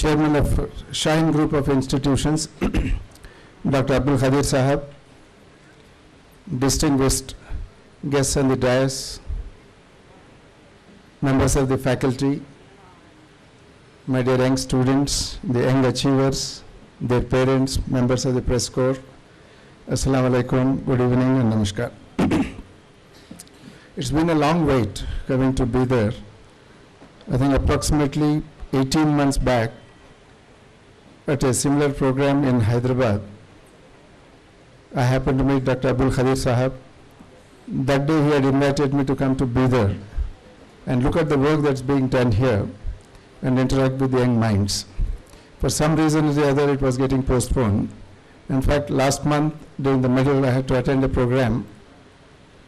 Chairman of Shaheen Group of Institutions, Dr. Abdul Khadir Sahab, distinguished guests on the dais, members of the faculty, my dear young students, the young achievers, their parents, members of the press corps, Assalamu alaikum, good evening and namaskar. It's been a long wait coming to Bidar. I think approximately 18 months back at a similar program in Hyderabad, I happened to meet Dr. Abdul Khadir Sahab. That day he had invited me to come to Bidar and look at the work that's being done here and interact with the young minds. For some reason or the other, it was getting postponed. In fact, last month, during the middle, I had to attend a program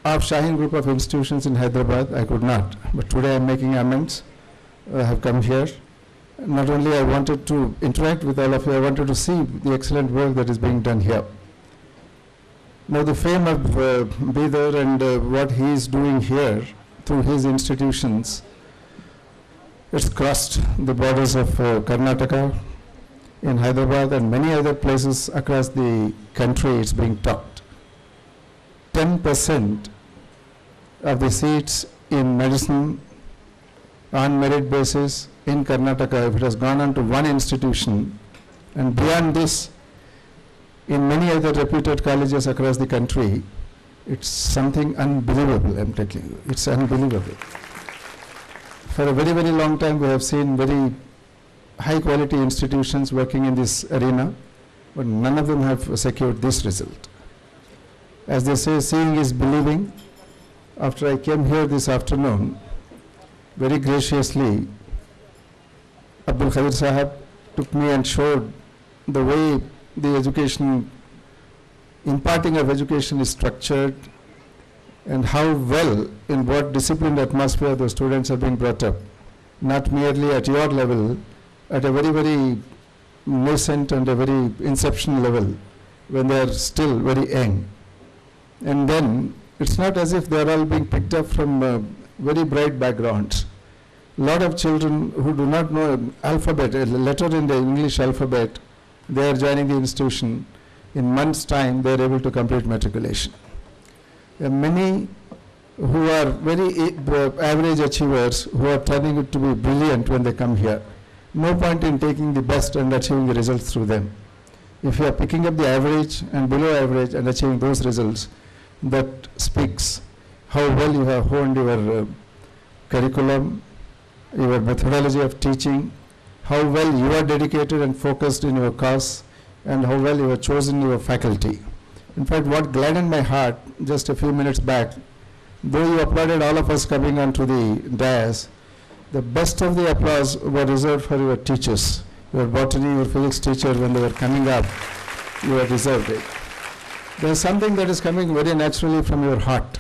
of Shaheen Group of Institutions in Hyderabad. I could not. But today I'm making amends. I have come here. Not only I wanted to interact with all of you, I wanted to see the excellent work that is being done here. Now the fame of Bidar and what he is doing here through his institutions, it's crossed the borders of Karnataka, in Hyderabad and many other places across the country. It's being talked. 10% of the seats in medicine on merit basis in Karnataka, if it has gone on to one institution, and beyond this, in many other reputed colleges across the country, it's something unbelievable, I'm telling you. It's unbelievable. For a very, very long time, we have seen very high quality institutions working in this arena, but none of them have secured this result. As they say, seeing is believing. After I came here this afternoon, very graciously, Abdul Khadir Sahab took me and showed the way the education, imparting of education is structured and how well, in what disciplined atmosphere the students are being brought up, not merely at your level, at a very, very nascent and a very inception level, when they are still very young. And then it's not as if they are all being picked up from very bright backgrounds. A lot of children who do not know alphabet, a letter in the English alphabet, they are joining the institution. In months' time, they are able to complete matriculation. There are many who are very average achievers who are turning out to be brilliant when they come here. No point in taking the best and achieving the results through them. If you are picking up the average and below average and achieving those results, that speaks how well you have honed your curriculum, your methodology of teaching, how well you are dedicated and focused in your cause, and how well you have chosen your faculty. In fact, what gladdened my heart just a few minutes back, though you applauded all of us coming onto the dais, the best of the applause were reserved for your teachers, your botany, your physics teacher. When they were coming up, you had reserved it. There is something that is coming very naturally from your heart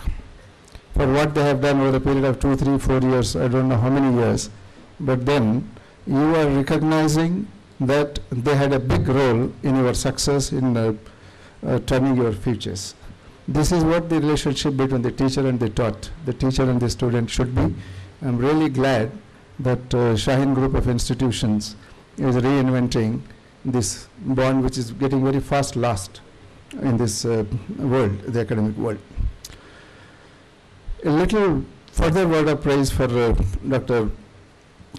for what they have done over a period of 2, 3, 4 years, I don't know how many years, but then you are recognizing that they had a big role in your success in turning your futures. This is what the relationship between the teacher and the taught, the teacher and the student should be. I'm really glad that Shaheen Group of Institutions is reinventing this bond, which is getting very fast lost in this world, the academic world. A little further word of praise for Dr.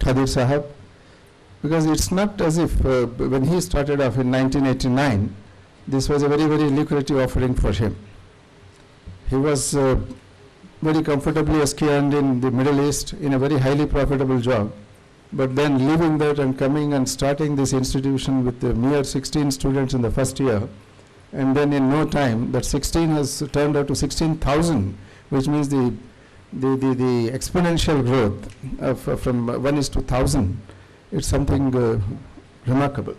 Khadir Sahab, because it's not as if when he started off in 1989, this was a very, very lucrative offering for him. He was very comfortably escaped in the Middle East in a very highly profitable job, but then leaving that and coming and starting this institution with a mere 16 students in the first year, and then in no time that 16 has turned out to 16,000, which means the exponential growth of from 1:1,000. It's something remarkable.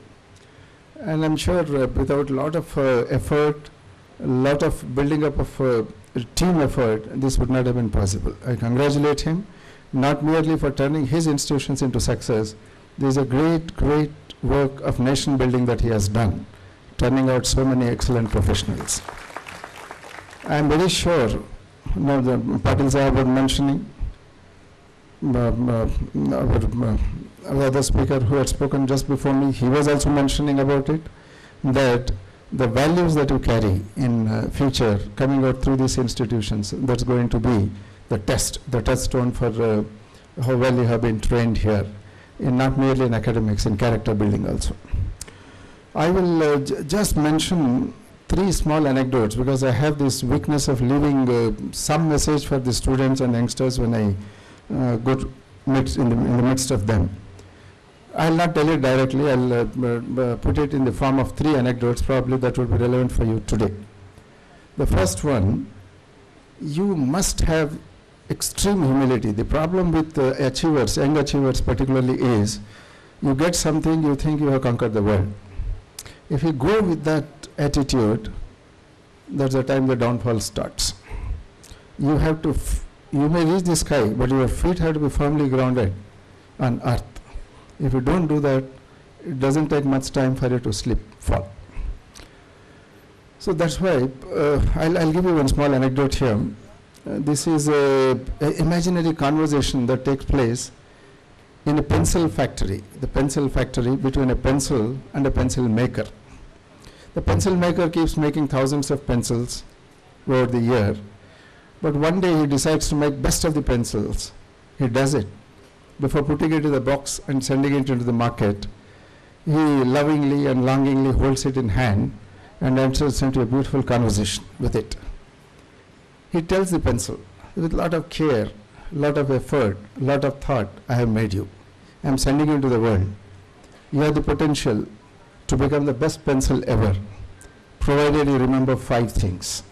And I'm sure without a lot of effort, a lot of building up of team effort, this would not have been possible. I congratulate him, not merely for turning his institutions into success. There is a great, great work of nation building that he has done, turning out so many excellent professionals. I am very sure, now the Patil Sahab was mentioning, our other speaker who had spoken just before me, he was also mentioning about it, that the values that you carry in future coming out through these institutions, that's going to be the touchstone for how well you have been trained here, in not merely in academics, in character building also. I will just mention 3 small anecdotes, because I have this weakness of leaving some message for the students and youngsters when I go in the midst of them. I'll not tell it directly, I'll put it in the form of 3 anecdotes probably that will be relevant for you today. The first one, you must have extreme humility. The problem with achievers, young achievers particularly, is you get something, you think you have conquered the world. If you go with that attitude, that's the time the downfall starts. You have to, you may reach the sky, but your feet have to be firmly grounded on earth. If you don't do that, it doesn't take much time for you to fall. So that's why I'll give you one small anecdote here. This is an imaginary conversation that takes place in a pencil factory, the pencil factory between a pencil and a pencil maker. The pencil maker keeps making thousands of pencils over the year, but one day he decides to make best of the pencils. He does it. Before putting it in the box and sending it into the market, he lovingly and longingly holds it in hand and enters into a beautiful conversation with it. He tells the pencil, with a lot of care, a lot of effort, a lot of thought, I have made you. I am sending you into the world. You have the potential to become the best pencil ever, provided you remember 5 things.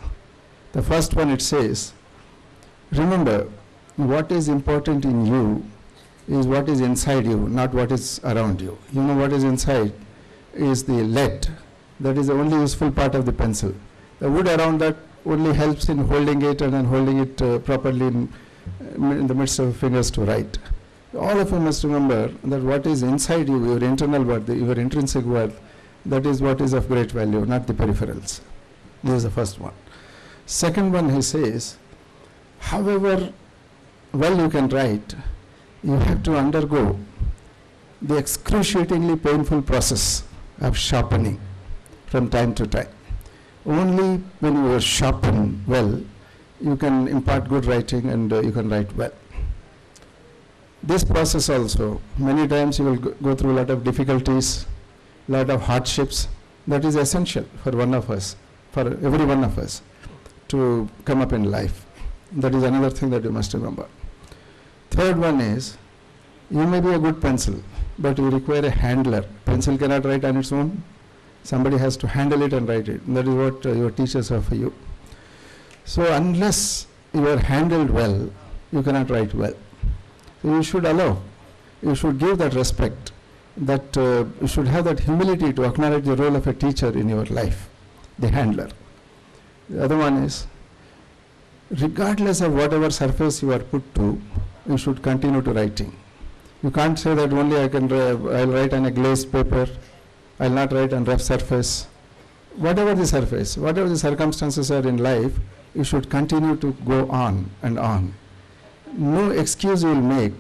The first one, it says, remember, what is important in you is what is inside you, not what is around you. You know what is inside is the lead. That is the only useful part of the pencil. The wood around that only helps in holding it and then holding it properly in the midst of fingers to write. All of you must remember that what is inside you, your internal worth, your intrinsic worth, that is what is of great value, not the peripherals. This is the first one. Second one, he says, however well you can write, you have to undergo the excruciatingly painful process of sharpening from time to time. Only when you are sharpened well, you can impart good writing and you can write well. This process also, many times you will go through a lot of difficulties, a lot of hardships. That is essential for one of us, for every one of us, to come up in life. That is another thing that you must remember. Third one is, you may be a good pencil, but you require a handler. Pencil cannot write on its own. Somebody has to handle it and write it. That is what your teachers are for you. So unless you are handled well, you cannot write well. So you should allow, you should give that respect, that you should have that humility to acknowledge the role of a teacher in your life, the handler. The other one is, regardless of whatever surface you are put to, you should continue to writing. You can't say that only I'll write on a glazed paper, I'll not write on rough surface. Whatever the surface, whatever the circumstances are in life, you should continue to go on and on. No excuse you will make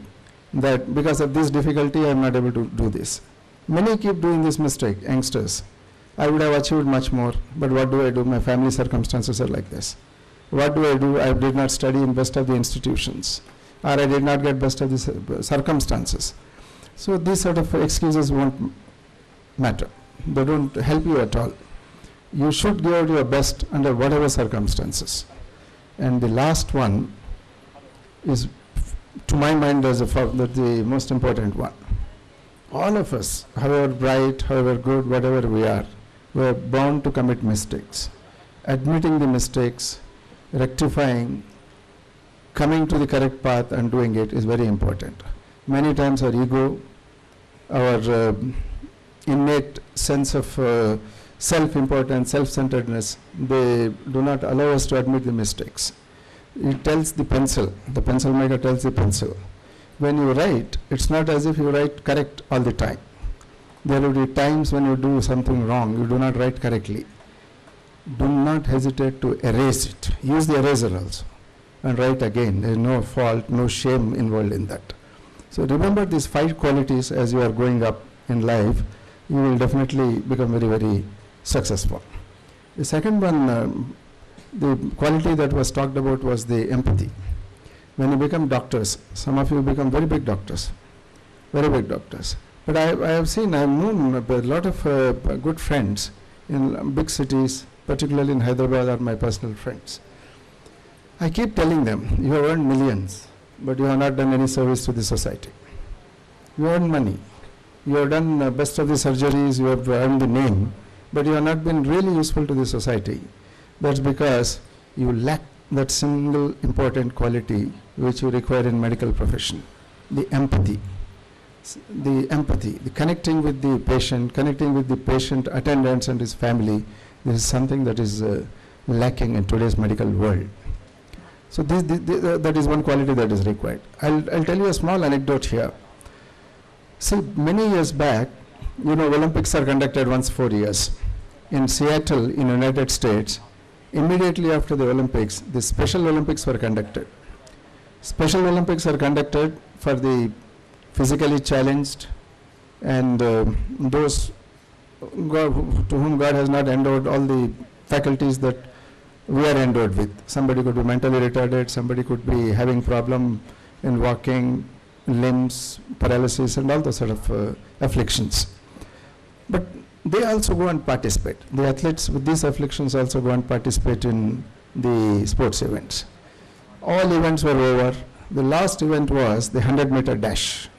that because of this difficulty I am not able to do this. Many keep doing this mistake, youngsters. I would have achieved much more, but what do I do? My family circumstances are like this. What do? I did not study in best of the institutions, or I did not get best of the circumstances. So these sort of excuses won't matter. They don't help you at all. You should give out your best under whatever circumstances. And the last one is, to my mind, that's the most important one. All of us, however bright, however good, whatever we are bound to commit mistakes. Admitting the mistakes, rectifying, coming to the correct path and doing it is very important. Many times our ego, our innate sense of self-importance, self-centeredness, they do not allow us to admit the mistakes. It tells the pencil maker tells the pencil, when you write, it's not as if you write correct all the time. There will be times when you do something wrong, you do not write correctly. Do not hesitate to erase it. Use the eraser also and write again. There is no fault, no shame involved in that. So remember these 5 qualities as you are going up in life, you will definitely become very, very successful. The second one, the quality that was talked about was the empathy. When you become doctors, some of you become very big doctors, very big doctors. But I have seen, I have known a lot of good friends in big cities, particularly in Hyderabad, are my personal friends. I keep telling them, you have earned millions, but you have not done any service to the society. You earn money, you have done best of the surgeries, you have earned the name, but you have not been really useful to the society. That's because you lack that single important quality which you require in medical profession, the empathy. The empathy, the connecting with the patient attendants and his family. This is something that is lacking in today's medical world. So that is one quality that is required. I'll tell you a small anecdote here. See, many years back, Olympics are conducted once 4 years. In Seattle, in United States, immediately after the Olympics, the Special Olympics were conducted. Special Olympics are conducted for the physically challenged and those to whom God has not endowed all the faculties that we are endowed with. Somebody could be mentally retarded, somebody could be having problem in walking, limbs, paralysis and all those sort of afflictions. But they also go and participate. The athletes with these afflictions also go and participate in the sports events. All events were over. The last event was the 100-meter dash.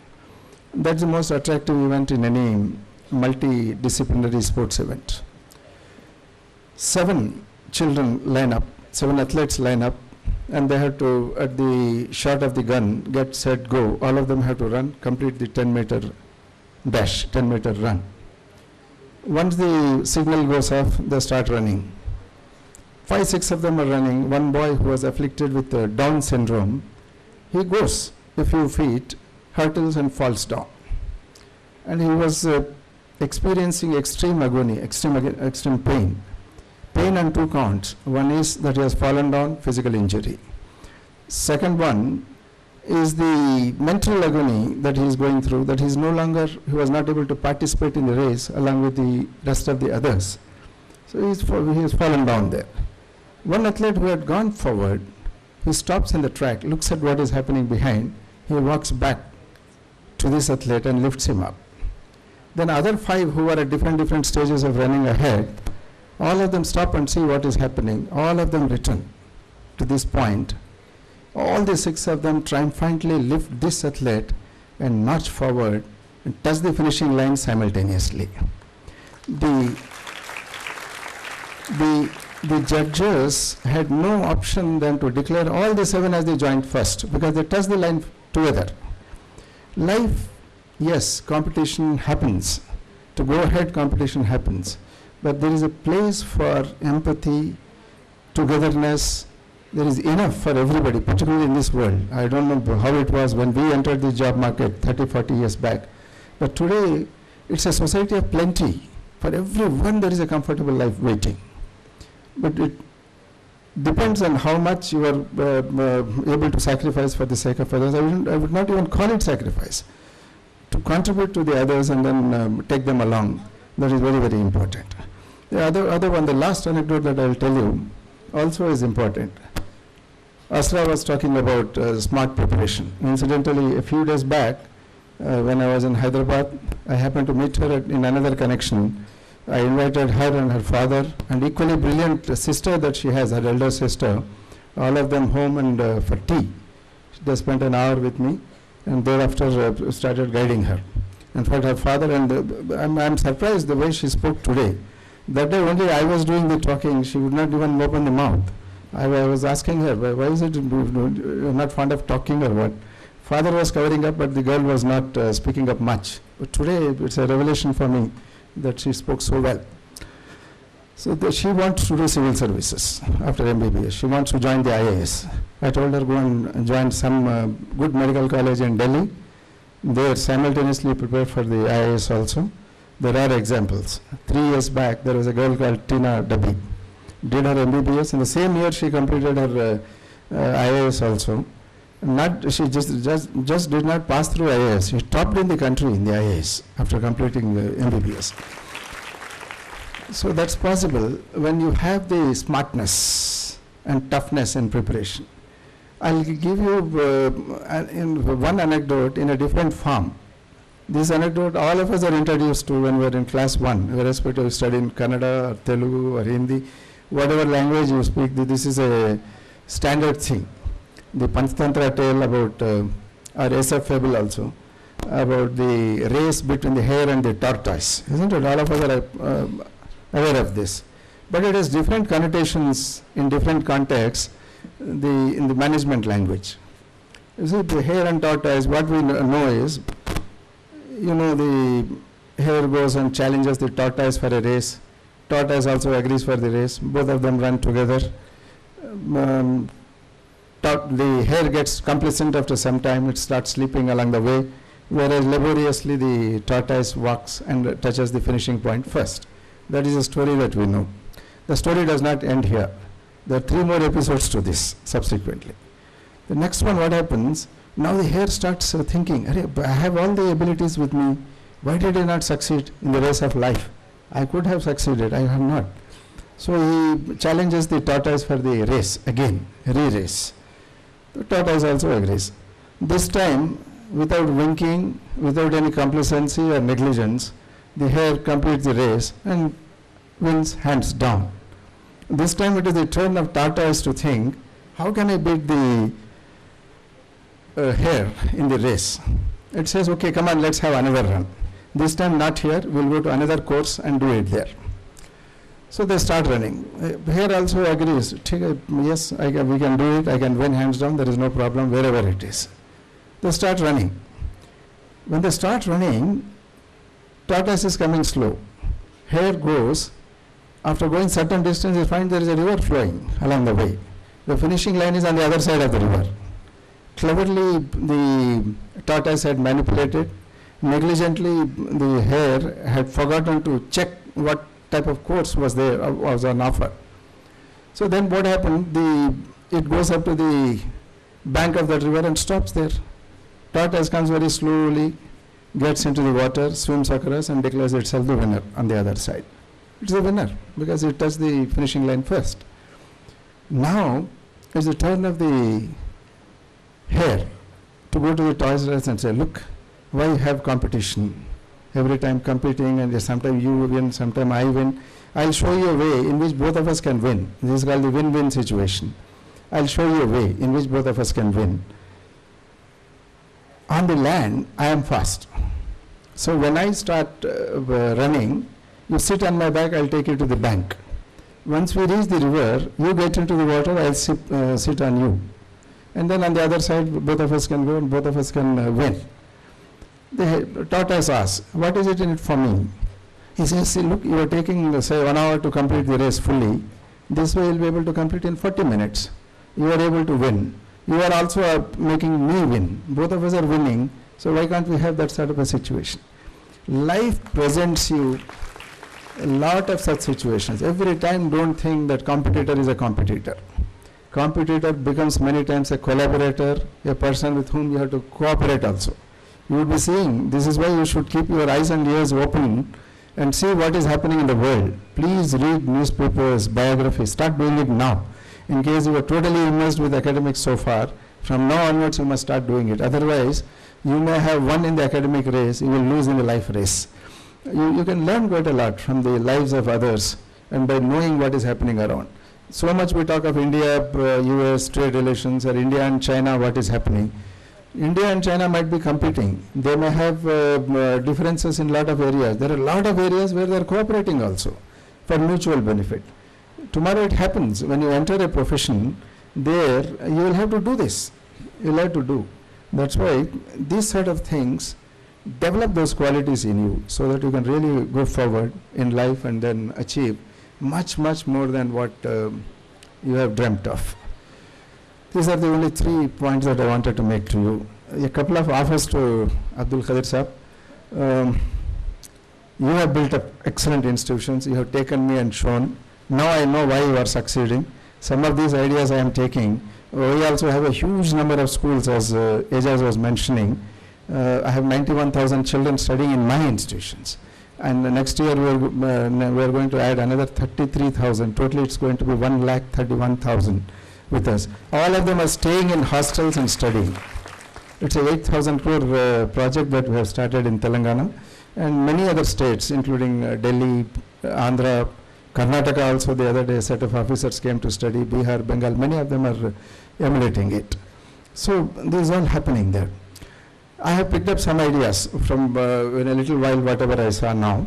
That's the most attractive event in any multidisciplinary sports event. 7 children line up, 7 athletes line up, and they have to, at the shot of the gun, get set, go. All of them have to run, complete the 10-meter dash, 10-meter run. Once the signal goes off, they start running. 5, 6 of them are running. One boy who was afflicted with Down syndrome, he goes a few feet, hurtles and falls down. And he was experiencing extreme agony, extreme pain. Pain on 2 counts. One is that he has fallen down, physical injury. Second one is the mental agony that he is going through, that he was not able to participate in the race along with the rest of the others. So he has fallen down there. One athlete who had gone forward, he stops in the track, looks at what is happening behind, he walks back to this athlete and lifts him up. Then other 5 who are at different stages of running ahead, all of them stop and see what is happening. All of them return to this point. All the 6 of them triumphantly lift this athlete and march forward and touch the finishing line simultaneously. The judges had no option than to declare all the 7 as they joined first, because they touched the line together. Life, yes, competition happens. To go ahead, competition happens. But there is a place for empathy, togetherness. There is enough for everybody, particularly in this world. I don't know how it was when we entered the job market 30, 40 years back. But today, it's a society of plenty. For everyone, there is a comfortable life waiting. But it depends on how much you are able to sacrifice for the sake of others. I would not even call it sacrifice. To contribute to the others and then take them along, that is very, very important. The other one, the last anecdote that I will tell you, also is important. Asra was talking about smart preparation. Incidentally, a few days back, when I was in Hyderabad, I happened to meet her in another connection. I invited her and her father, and equally brilliant sister that she has, her elder sister, all of them home and for tea. They spent an hour with me, and thereafter started guiding her. In fact, her father, and I'm surprised the way she spoke today. That day only I was doing the talking, she would not even open the mouth. I was asking her, why is it you're not fond of talking or what? Father was covering up, but the girl was not speaking up much. But today it's a revelation for me that she spoke so well. So she wants to do civil services after MBBS. She wants to join the IAS. I told her go and join some good medical college in Delhi. There simultaneously prepare for the IAS also. There are examples. 3 years back, there was a girl called Tina Dabi. Did her MBBS. In the same year, she completed her IAS also. Not, she just did not pass through IAS. She topped in the country in the IAS after completing MBBS. So that's possible when you have the smartness and toughness in preparation. I'll give you one anecdote in a different form. This anecdote all of us are introduced to when we are in class 1, irrespective of study in Kannada or Telugu or Hindi, whatever language you speak, this is a standard thing. The Panchtantra tale about, or SF fable also, about the race between the hare and the tortoise. Isn't it? All of us are aware of this. But it has different connotations in different contexts in the management language. You see, the hare and tortoise, what we know is, the hare goes and challenges the tortoise for a race. Tortoise also agrees for the race. Both of them run together. The hare gets complacent after some time. It starts sleeping along the way, whereas laboriously the tortoise walks and touches the finishing point first. That is a story that we know. The story does not end here. There are 3 more episodes to this subsequently. The next one, what happens? Now the hare starts thinking, I have all the abilities with me. Why did I not succeed in the race of life? I could have succeeded, I have not. So he challenges the tortoise for the race again, re-race. The tortoise also agrees. This time, without winking, without any complacency or negligence, the hare completes the race and wins hands down. This time it is the turn of tortoise to think, how can I beat the hare in the race? It says, okay, come on, let's have another run. This time not here, we'll go to another course and do it there. So they start running. Hare also agrees, yes, we can do it, I can win hands down, there is no problem wherever it is. They start running. When they start running, tortoise is coming slow. Hare goes, after going certain distance, you find there is a river flowing along the way. The finishing line is on the other side of the river. Cleverly, the tortoise had manipulated. Negligently, the hare had forgotten to check what type of course was there, was on offer. So then what happened? It goes up to the bank of the river and stops there. Tortoise comes very slowly, gets into the water, swims across and declares itself the winner on the other side. It's a winner because it touched the finishing line first. Now it's the turn of the hare to go to the tortoise and say, look, why have competition? Every time competing, and sometimes you win, sometimes I win. I'll show you a way in which both of us can win. This is called the win-win situation. I'll show you a way in which both of us can win. On the land, I am fast. So when I start running, you sit on my back, I'll take you to the bank. Once we reach the river, you get into the water, I'll sit on you. And then on the other side, both of us can go and both of us can win. The tortoise asks, what is it in it for me? He says, see, look, you are taking, say, 1 hour to complete the race fully. This way you'll be able to complete in 40 minutes. You are able to win. You are also making me win. Both of us are winning. So why can't we have that sort of a situation? Life presents you a lot of such situations. Every time don't think that competitor is a competitor. Competitor becomes many times a collaborator, a person with whom you have to cooperate also. You will be seeing, this is why you should keep your eyes and ears open and see what is happening in the world. Please read newspapers, biographies, start doing it now. In case you are totally immersed with academics so far, from now onwards you must start doing it. Otherwise, you may have won in the academic race, you will lose in the life race. You can learn quite a lot from the lives of others and by knowing what is happening around. So much we talk of India, US, trade relations, or India and China, what is happening. India and China might be competing. They may have differences in a lot of areas. There are a lot of areas where they are cooperating also for mutual benefit. Tomorrow it happens, when you enter a profession, there you will have to do this. You will have to do. That's why these sort of things develop those qualities in you so that you can really go forward in life and then achieve much, much more than what you have dreamt of. These are the only 3 points that I wanted to make to you. A couple of offers to Abdul Qadir Sahab. You have built up excellent institutions. You have taken me and shown. Now I know why you are succeeding. Some of these ideas I am taking. We also have a huge number of schools, as Ajaz was mentioning. I have 91,000 children studying in my institutions. And next year we are going to add another 33,000. Totally it's going to be 1,31,000 with us. All of them are staying in hostels and studying. It's a 8,000 crore project that we have started in Telangana and many other states, including Delhi, Andhra, Karnataka also. The other day a set of officers came to study, Bihar, Bengal. Many of them are emulating it. So this is all happening there. I have picked up some ideas from in a little while whatever I saw now.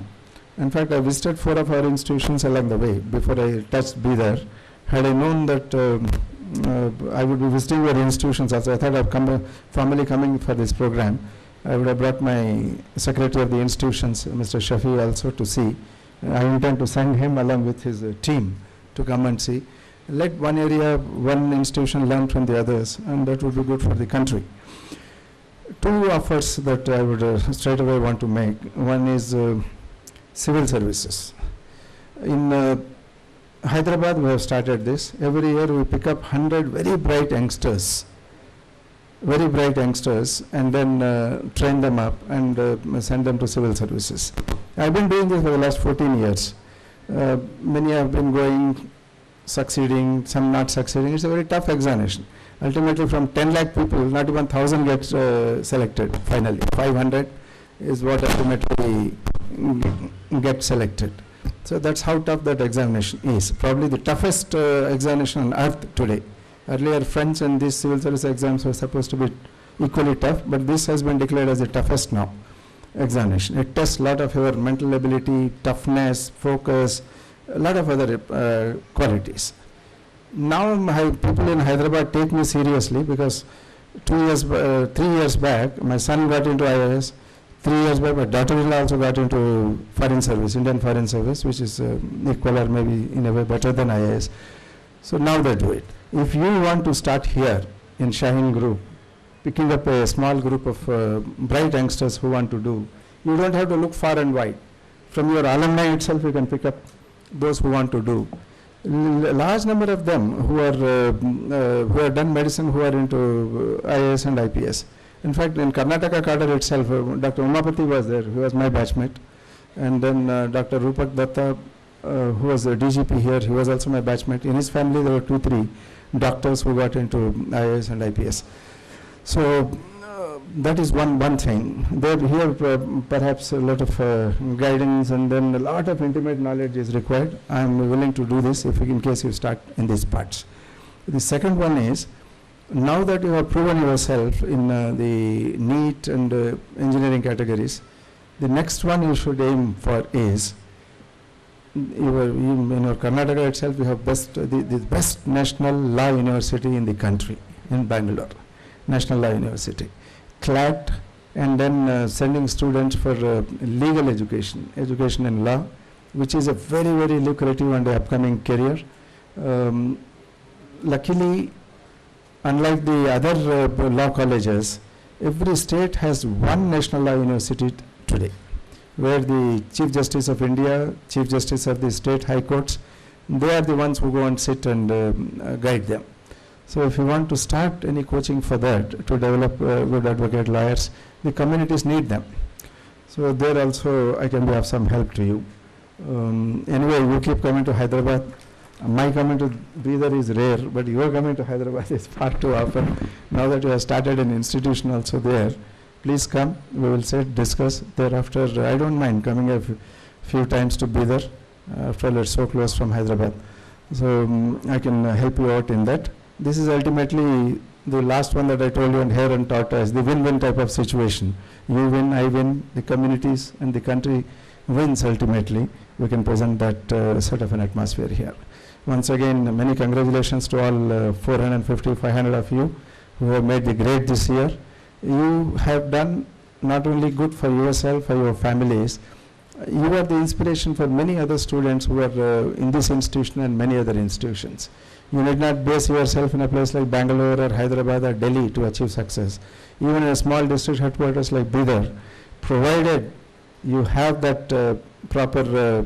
In fact, I visited 4 of our institutions along the way before I touched Bidar. Had I known that I would be visiting your institutions, as I thought I've formally coming for this program, I would have brought my secretary of the institutions, Mr. Shafi, also to see. I intend to send him along with his team to come and see. Let one area, one institution learn from the others, and that would be good for the country. 2 offers that I would straight away want to make. One is civil services. In Hyderabad, we have started this. Every year we pick up 100 very bright youngsters, and then train them up and send them to civil services. I've been doing this for the last 14 years. Many have been going, succeeding, some not succeeding. It's a very tough examination. Ultimately, from 10 lakh people, not even 1,000 gets selected finally. 500 is what ultimately gets selected. So that's how tough that examination is. Probably the toughest examination on earth today. Earlier, French and these civil service exams were supposed to be equally tough, but this has been declared as the toughest now examination. It tests a lot of your mental ability, toughness, focus, a lot of other qualities. Now people in Hyderabad take me seriously because 3 years back, my son got into IAS. 3 years back, my daughter-in-law also got into foreign service, Indian foreign service, which is equal or maybe in a way better than IAS. So now they do it. If you want to start here in Shaheen Group, picking up a small group of bright youngsters who want to do, you don't have to look far and wide. From your alumni itself, you can pick up those who want to do. Large number of them who have done medicine, who are into IAS and IPS. In fact, in Karnataka cadre itself, Dr. Umapati was there, who was my batchmate. And then Dr. Rupak Datta, who was the DGP here, he was also my batchmate. In his family, there were 2-3 doctors who got into IAS and IPS. So that is one thing. There here perhaps a lot of guidance and then a lot of intimate knowledge is required. I am willing to do this in case you start in these parts. The second one is, now that you have proven yourself in the NEET and engineering categories, the next one you should aim for is, in your Karnataka itself, you have the best national law university in the country, in Bangalore, National Law University. CLAT, and then sending students for legal education in law, which is a very, very lucrative and upcoming career. Luckily, unlike the other law colleges, every state has one national law university today, where the Chief Justice of India, Chief Justice of the state high courts, they are the ones who go and sit and guide them. So if you want to start any coaching for that, to develop good advocate lawyers, the communities need them. So there also I can be of some help to you. Anyway, you keep coming to Hyderabad. My coming to Bidar is rare, but your coming to Hyderabad is far too often. Now that you have started an institution also there, please come. We will sit, discuss. Thereafter, I don't mind coming a few times to Bidar. After all, it's so close from Hyderabad. So I can help you out in that. This is ultimately the last one that I told you on hair and tortoise, the win-win type of situation. You win, I win, the communities and the country wins ultimately. We can present that sort of an atmosphere here. Once again, many congratulations to all 450, 500 of you who have made the grade this year. You have done not only good for yourself, for your families, you are the inspiration for many other students who are in this institution and many other institutions. You need not base yourself in a place like Bangalore or Hyderabad or Delhi to achieve success. Even in a small district headquarters like Bidar, provided you have that proper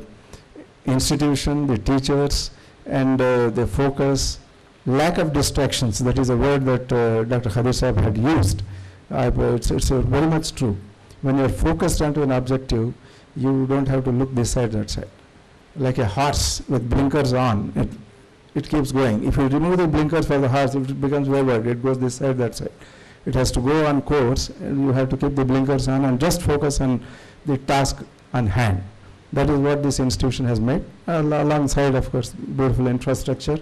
institution, the teachers, and the focus lack of distractions, that is a word that Dr. Khadir Sahib had used. It's very much true. When you're focused onto an objective, you don't have to look this side, that side. Like a horse with blinkers on, it keeps going. If you remove the blinkers for the horse, it becomes wayward. It goes this side, that side. It has to go on course, and you have to keep the blinkers on and just focus on the task on hand. That is what this institution has made, alongside, of course, beautiful infrastructure,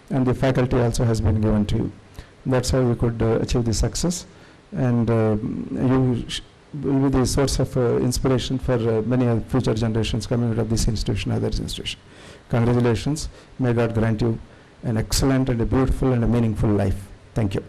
and the faculty also has been given to you. That's how we could achieve the success, and you will be the source of inspiration for many future generations coming out of this institution, other institution. Congratulations. May God grant you an excellent and a beautiful and a meaningful life. Thank you.